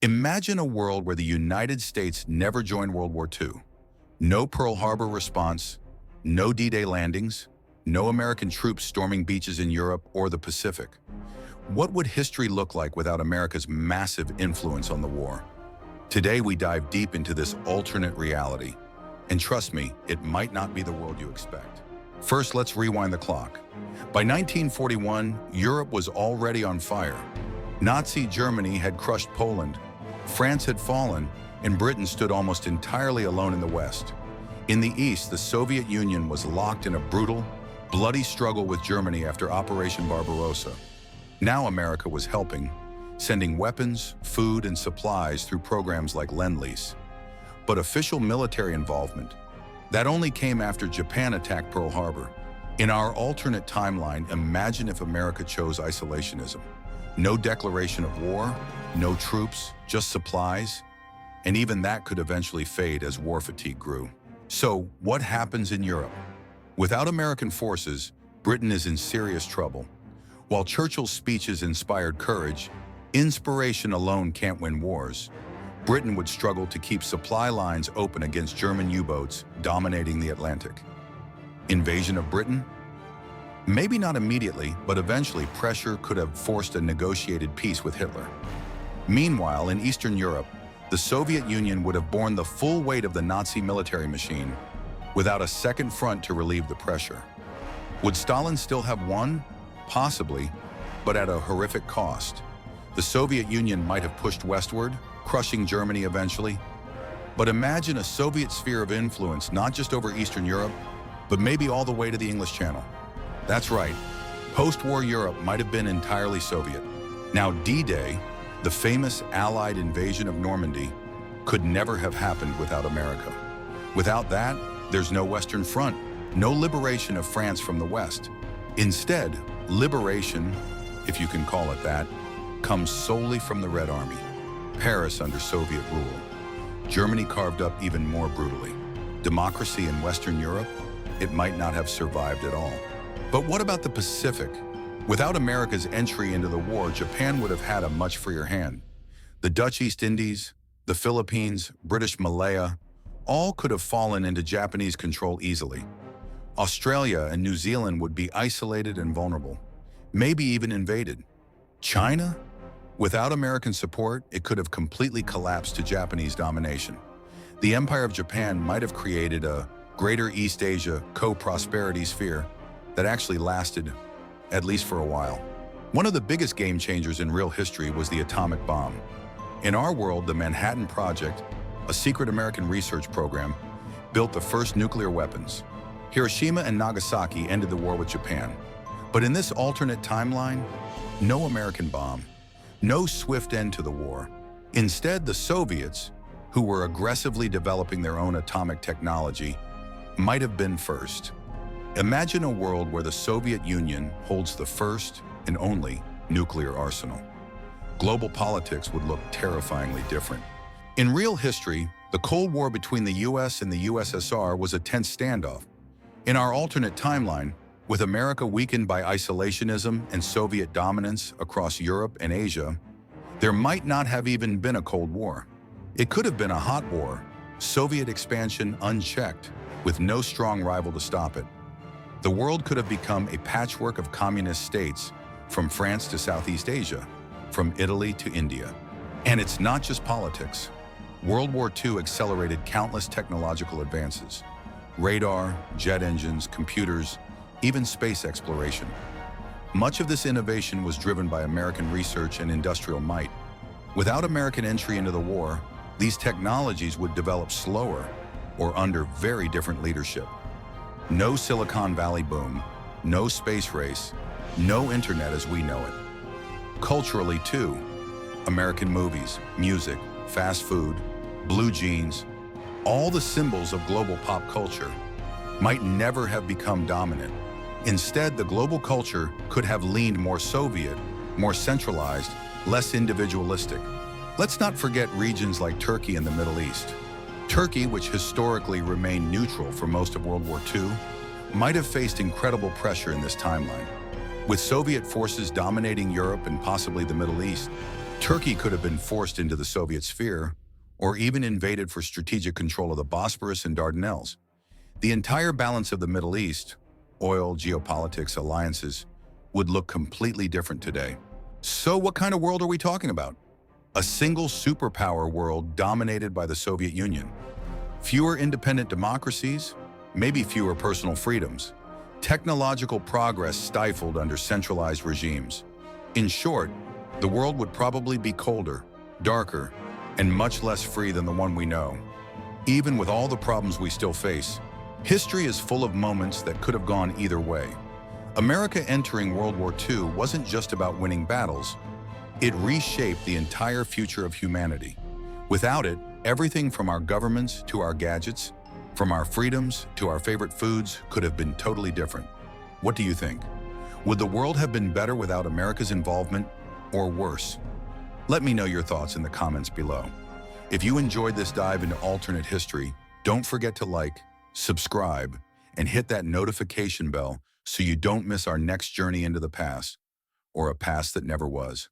Imagine a world where the United States never joined World War II. No Pearl Harbor response, no D-Day landings, no American troops storming beaches in Europe or the Pacific. What would history look like without America's massive influence on the war? Today we dive deep into this alternate reality. And trust me, it might not be the world you expect. First, let's rewind the clock. By 1941, Europe was already on fire. Nazi Germany had crushed Poland, France had fallen, and Britain stood almost entirely alone in the West. In the East, the Soviet Union was locked in a brutal, bloody struggle with Germany after Operation Barbarossa. Now America was helping, sending weapons, food, and supplies through programs like Lend-Lease. But official military involvement, that only came after Japan attacked Pearl Harbor. In our alternate timeline, imagine if America chose isolationism. No declaration of war, no troops, just supplies, and even that could eventually fade as war fatigue grew. So, what happens in Europe? Without American forces, Britain is in serious trouble. While Churchill's speeches inspired courage, inspiration alone can't win wars. Britain would struggle to keep supply lines open against German U-boats dominating the Atlantic. Invasion of Britain? Maybe not immediately, but eventually pressure could have forced a negotiated peace with Hitler. Meanwhile, in Eastern Europe, the Soviet Union would have borne the full weight of the Nazi military machine without a second front to relieve the pressure. Would Stalin still have won? Possibly, but at a horrific cost. The Soviet Union might have pushed westward, crushing Germany eventually. But imagine a Soviet sphere of influence not just over Eastern Europe, but maybe all the way to the English Channel. That's right, post-war Europe might have been entirely Soviet. Now D-Day, the famous Allied invasion of Normandy, could never have happened without America. Without that, there's no Western Front, no liberation of France from the West. Instead, liberation, if you can call it that, comes solely from the Red Army. Paris under Soviet rule. Germany carved up even more brutally. Democracy in Western Europe? It might not have survived at all. But what about the Pacific? Without America's entry into the war, Japan would have had a much freer hand. The Dutch East Indies, the Philippines, British Malaya, all could have fallen into Japanese control easily. Australia and New Zealand would be isolated and vulnerable, maybe even invaded. China? Without American support, it could have completely collapsed to Japanese domination. The Empire of Japan might have created a Greater East Asia co-prosperity sphere that actually lasted, at least for a while. One of the biggest game changers in real history was the atomic bomb. In our world, the Manhattan Project, a secret American research program, built the first nuclear weapons. Hiroshima and Nagasaki ended the war with Japan. But in this alternate timeline, no American bomb, no swift end to the war. Instead, the Soviets, who were aggressively developing their own atomic technology, might have been first. Imagine a world where the Soviet Union holds the first and only nuclear arsenal. Global politics would look terrifyingly different. In real history, the Cold War between the US and the USSR was a tense standoff. In our alternate timeline, with America weakened by isolationism and Soviet dominance across Europe and Asia, there might not have even been a Cold War. It could have been a hot war, Soviet expansion unchecked, with no strong rival to stop it. The world could have become a patchwork of communist states, from France to Southeast Asia, from Italy to India. And it's not just politics. World War II accelerated countless technological advances. Radar, jet engines, computers, even space exploration. Much of this innovation was driven by American research and industrial might. Without American entry into the war, these technologies would develop slower or under very different leadership. No Silicon Valley boom, no space race, no internet as we know it. Culturally too, American movies, music, fast food, blue jeans, all the symbols of global pop culture might never have become dominant. Instead, the global culture could have leaned more Soviet, more centralized, less individualistic. Let's not forget regions like Turkey and the Middle East. Turkey, which historically remained neutral for most of World War II, might have faced incredible pressure in this timeline. With Soviet forces dominating Europe and possibly the Middle East, Turkey could have been forced into the Soviet sphere, or even invaded for strategic control of the Bosporus and Dardanelles. The entire balance of the Middle East, oil, geopolitics, alliances, would look completely different today. So what kind of world are we talking about? A single superpower world dominated by the Soviet Union. Fewer independent democracies, maybe fewer personal freedoms. Technological progress stifled under centralized regimes. In short, the world would probably be colder, darker, and much less free than the one we know. Even with all the problems we still face, history is full of moments that could have gone either way. America entering World War II wasn't just about winning battles. It reshaped the entire future of humanity. Without it, everything from our governments to our gadgets, from our freedoms to our favorite foods, could have been totally different. What do you think? Would the world have been better without America's involvement, or worse? Let me know your thoughts in the comments below. If you enjoyed this dive into alternate history, don't forget to like, subscribe, and hit that notification bell so you don't miss our next journey into the past, or a past that never was.